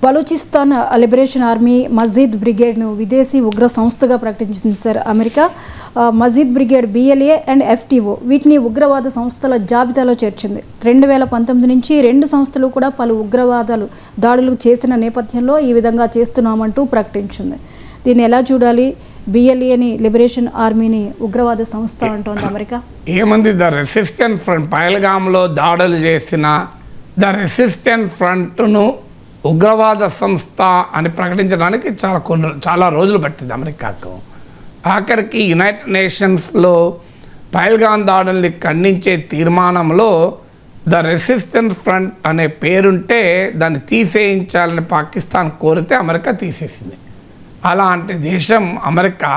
Balochistan liberation army Majeed బ్రిగేడ్ను విదేశీ ఉగ్ర సంస్థగా ప్రకటించింది sir America. Majeed brigade BLA and FTO వీటిని ఉగ్రవాద సంస్థల జాబితాలో చేర్చింది. 2019 నుంచి రెండు సంస్థలు కూడా పలు ఉగ్రవాదాలు దాడులు చేసిన నేపథ్యంలో ఈ విధంగా చేస్తున్నామంటూ ప్రకటించింది. దీన్ని ఎలా చూడాలి? BLAని లిబరేషన్ ఆర్మీని ఉగ్రవాద సంస్థ అంటోంది అమెరికా. ఏమంది ద రెసిస్టెంట్ ఫ్రంట్ పహల్గామ్లో దాడులు చేసిన ద రెసిస్టెంట్ ఫ్రంట్ను ఉగ్రవాద సంస్థ అని ప్రకటించడానికి చాలా రోజులు పట్టింది అమెరికాకు. ఆఖరికి యునైటెడ్ నేషన్స్లో పహల్గామ్ దాడుల్ని ఖండించే తీర్మానంలో ద రెసిస్టెంట్ ఫ్రంట్ అనే పేరుంటే దాన్ని తీసేయించాలని పాకిస్తాన్ కోరితే అమెరికా తీసేసింది. అలాంటి దేశం అమెరికా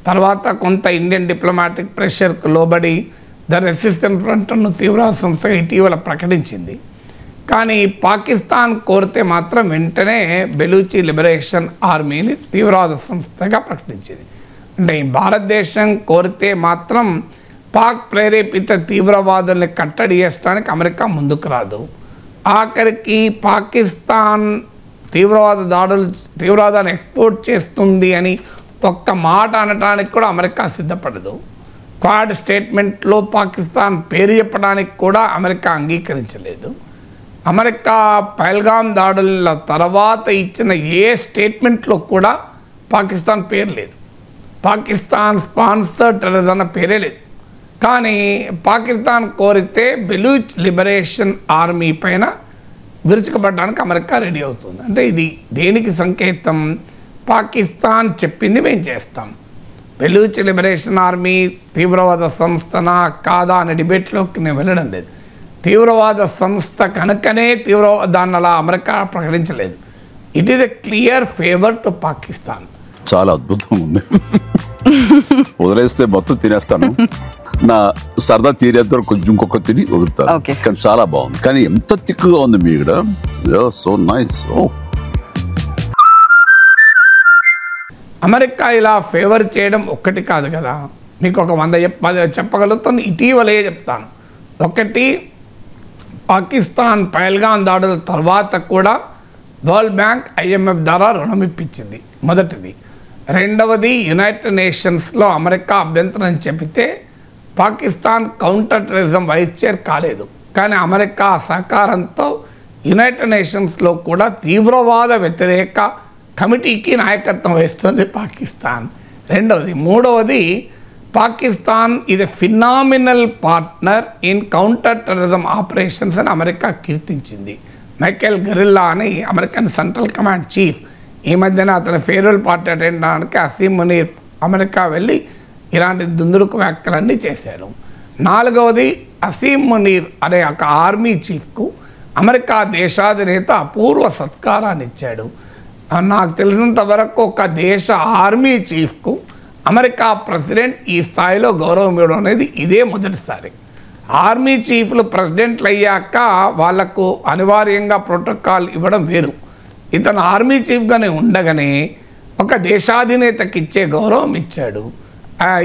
తర్వాత కొంత ఇండియన్ డిప్లొమాటిక్ ప్రెషర్కు లోబడి ద రెసిస్టెంట్ ఫ్రంట్ను తీవ్రవాద సంస్థగా ఇటీవల ప్రకటించింది. కానీ పాకిస్తాన్ కోరితే మాత్రం వెంటనే బెలూచి లిబరేషన్ ఆర్మీని తీవ్రవాద సంస్థగా ప్రకటించింది. అంటే ఈ భారతదేశం కోరితే మాత్రం పాక్ ప్రేరేపిత తీవ్రవాదుల్ని కట్టడి చేయడానికి అమెరికా ముందుకు రాదు. ఆఖరికి పాకిస్తాన్ తీవ్రవాదాన్ని ఎక్స్పోర్ట్ చేస్తుంది అని ఒక్క మాట అనటానికి కూడా అమెరికా సిద్ధపడదు. క్వాడ్ స్టేట్మెంట్లో పాకిస్తాన్ పేరు చెప్పడానికి కూడా అమెరికా అంగీకరించలేదు. అమెరికా పహల్గామ్ దాడుల తర్వాత ఇచ్చిన ఏ స్టేట్మెంట్లో కూడా పాకిస్తాన్ పేరు లేదు. పాకిస్తాన్ స్పాన్సర్ టెర్రరిజం అన్న పేరే లేదు. కానీ పాకిస్తాన్ కోరితే బెలూచ్ లిబరేషన్ ఆర్మీ పైన విరుచుకుపడడానికి అమెరికా రెడీ అవుతుంది. అంటే ఇది దేనికి సంకేతం? పాకిస్తాన్ చెప్పింది మేము చేస్తాం. బెలూచ్ లిబరేషన్ ఆర్మీ తీవ్రవాద సంస్థనా కాదా అనే డిబేట్లోకి నేను వెళ్ళడం లేదు. తీవ్రవాద సంస్థ కనుకనే దాన్ని అలా అమెరికా ప్రకటించలేదు. It is a clear favour to Pakistan. చాలా అద్భుతంగా ఉంది. వదిలేస్తే మొత్తం తినేస్తాను. నా సరదా తీరేంత కొంచెం ఇంకొక తిని వదులుతాను. కానీ చాలా బాగుంది. కానీ ఎంత తిక్కుగా ఉంది మీ ఇక్కడ. So nice. అమెరికా ఇలా ఫేవర్ చేయడం ఒక్కటి కాదు కదా, మీకు ఒక 100 చెప్పగలుగుతాను. ఇటీవలే చెప్తాను. ఒకటి, పాకిస్తాన్ పహల్గామ్ దాడుల తర్వాత కూడా వరల్డ్ బ్యాంక్ IMF ద్వారా రుణం ఇప్పించింది, మొదటిది. రెండవది, యునైటెడ్ నేషన్స్లో అమెరికా అభ్యంతరం చెబితే Pakistan counter terrorism vice chair కాలేదు. కానీ అమెరికా సహకారంతో యునైటెడ్ నేషన్స్లో కూడా తీవ్రవాద వ్యతిరేక కమిటీకి నాయకత్వం వహిస్తుంది పాకిస్తాన్. రెండవది. మూడవది, పాకిస్తాన్ ఇది phenomenal partner in counter terrorism operations అని అమెరికా కీర్తించింది. మైకేల్ గెరిల్లా అని అమెరికన్ సెంట్రల్ కమాండ్ చీఫ్ ఈ మధ్యన అతని ఫేర్వెల్ పార్టీ అటెండ్ అవడానికి అసీమ్ మునీర్ అమెరికా వెళ్ళి ఇలాంటి దుందుడుకు వ్యాఖ్యలన్నీ చేశారు. నాలుగవది, అసీమ్ మునీర్ అనే ఒక ఆర్మీ చీఫ్కు అమెరికా దేశాధినేత అపూర్వ సత్కారాన్ని ఇచ్చాడు. నాకు తెలిసినంత వరకు ఒక దేశ ఆర్మీ చీఫ్కు అమెరికా ప్రెసిడెంట్ ఈ స్థాయిలో గౌరవం ఇవ్వడం అనేది ఇదే మొదటిసారి. ఆర్మీ చీఫ్లు ప్రెసిడెంట్లు అయ్యాక వాళ్లకు అనివార్యంగా ప్రోటోకాల్ ఇవ్వడం వేరు. ఇతను ఆర్మీ చీఫ్గానే ఉండగానే ఒక దేశాధినేతకి ఇచ్చే గౌరవం ఇచ్చాడు.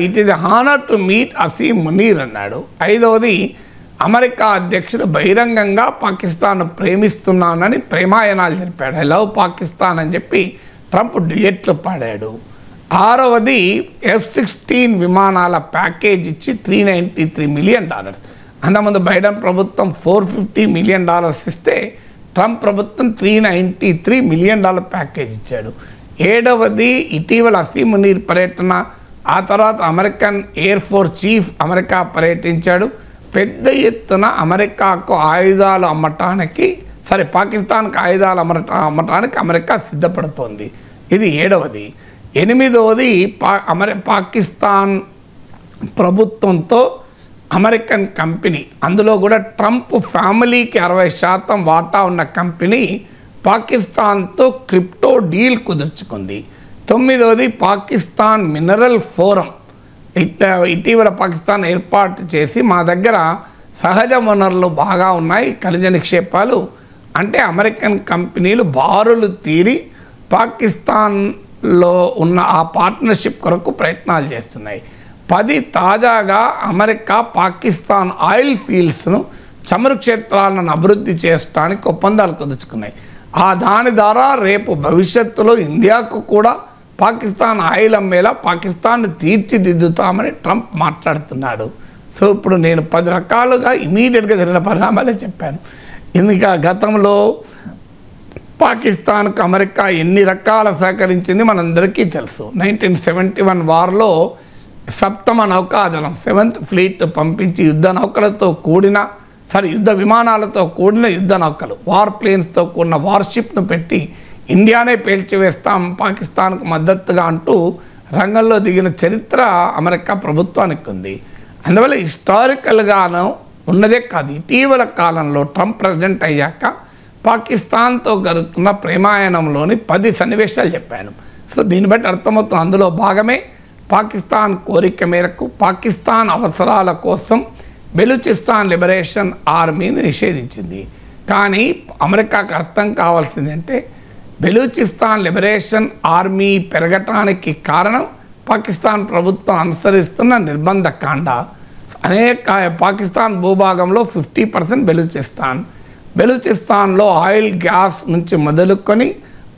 It is honour to meet Asim Munir అన్నాడు. ఐదవది, అమెరికా అధ్యక్షుడు బహిరంగంగా పాకిస్తాన్ ప్రేమిస్తున్నానని ప్రేమాయణాలు జరిపాడు. ఐ లవ్ పాకిస్తాన్ అని చెప్పి ట్రంప్ డ్యూయెట్లు పాడాడు. ఆరవది, F-16 విమానాల ప్యాకేజ్ ఇచ్చి $393 మిలియన్. అంతకుముందు బైడెన్ ప్రభుత్వం $450 మిలియన్ ఇస్తే ట్రంప్ ప్రభుత్వం $393 మిలియన్ ప్యాకేజ్ ఇచ్చాడు. ఏడవది, ఇటీవల అసీమ్ మునీర్ పర్యటన, ఆ తర్వాత American air force chief America పర్యటించాడు. పెద్ద ఎత్తున అమెరికాకు ఆయుధాలు అమ్మటానికి పాకిస్తాన్కి ఆయుధాలు అమ్మటానికి అమెరికా సిద్ధపడుతోంది. ఇది ఏడవది. ఎనిమిదవది, పాకిస్తాన్ ప్రభుత్వంతో అమెరికన్ కంపెనీ, అందులో కూడా ట్రంప్ ఫ్యామిలీకి 60% వాటా ఉన్న కంపెనీ పాకిస్తాన్తో క్రిప్టో డీల్ కుదుర్చుకుంది. తొమ్మిదవది, పాకిస్తాన్ మినరల్ ఫోరం ఇటీవల పాకిస్తాన్ ఏర్పాటు చేసి మా దగ్గర సహజ వనరులు బాగా ఉన్నాయి, ఖనిజ నిక్షేపాలు అంటే అమెరికన్ కంపెనీలు బారులు తీరి పాకిస్తాన్లో ఉన్న ఆ పార్ట్నర్షిప్ కొరకు ప్రయత్నాలు చేస్తున్నాయి. 10, తాజాగా అమెరికా పాకిస్తాన్ ఆయిల్ ఫీల్డ్స్ను చమురు క్షేత్రాలను అభివృద్ధి చేయడానికి ఒప్పందాలు కుదుర్చుకున్నాయి. ఆ దాని ద్వారా రేపు భవిష్యత్తులో ఇండియాకు కూడా పాకిస్తాన్ ఆయిల్ అమ్మేలా పాకిస్తాన్ తీర్చిదిద్దుతామని ట్రంప్ మాట్లాడుతున్నాడు. సో ఇప్పుడు నేను 10 రకాలుగా ఇమీడియట్గా జరిగిన పరిణామాలే చెప్పాను. ఇంకా గతంలో పాకిస్తాన్కు అమెరికా ఎన్ని రకాల సహకరించింది మనందరికీ తెలుసు. 1971 వార్లో 7వ నౌకాదళం 7th ఫ్లీట్ పంపించి యుద్ధ విమానాలతో కూడిన యుద్ధ నౌకలు వార్ ప్లేన్స్తో కూడిన వార్షిప్ను పెట్టి ఇండియానే పేల్చివేస్తాం పాకిస్తాన్కు మద్దతుగా అంటూ రంగంలో దిగిన చరిత్ర అమెరికా ప్రభుత్వానికి ఉంది. అందువల్ల హిస్టారికల్గాను ఉన్నదే కాదు, ఇటీవల కాలంలో ట్రంప్ ప్రెసిడెంట్ అయ్యాక పాకిస్తాన్తో జరుగుతున్న ప్రేమాయణంలోని 10 సన్నివేశాలు చెప్పాను. సో దీన్ని బట్టి అర్థమవుతుంది అందులో భాగమే పాకిస్తాన్ కోరిక మేరకు పాకిస్తాన్ అవసరాల కోసం బెలూచిస్తాన్ లిబరేషన్ ఆర్మీని నిషేధించింది. కానీ అమెరికాకు అర్థం కావాల్సింది అంటే బెలూచిస్తాన్ లిబరేషన్ ఆర్మీ పెరగటానికి కారణం పాకిస్తాన్ ప్రభుత్వం అనుసరిస్తున్న నిర్బంధ కాండ. పాకిస్తాన్ భూభాగంలో 50% బెలూచిస్తాన్లో ఆయిల్ గ్యాస్ నుంచి మొదలుకొని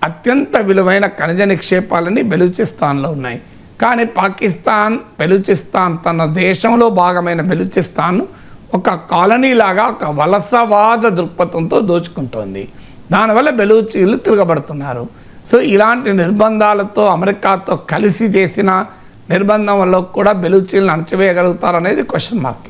అత్యంత విలువైన ఖనిజ నిక్షేపాలని బెలూచిస్తాన్లో ఉన్నాయి. కానీ బెలూచిస్తాన్ తన దేశంలో భాగమైన బెలూచిస్తాన్ను ఒక కాలనీలాగా ఒక వలసవాద దృక్పథంతో దోచుకుంటోంది. దానివల్ల బెలూచీలు తిరగబడుతున్నారు. సో ఇలాంటి నిర్బంధాలతో అమెరికాతో కలిసి చేసిన నిర్బంధం వల్ల కూడా బెలూచీలను అణచివేయగలుగుతారనేది క్వశ్చన్ మార్క్.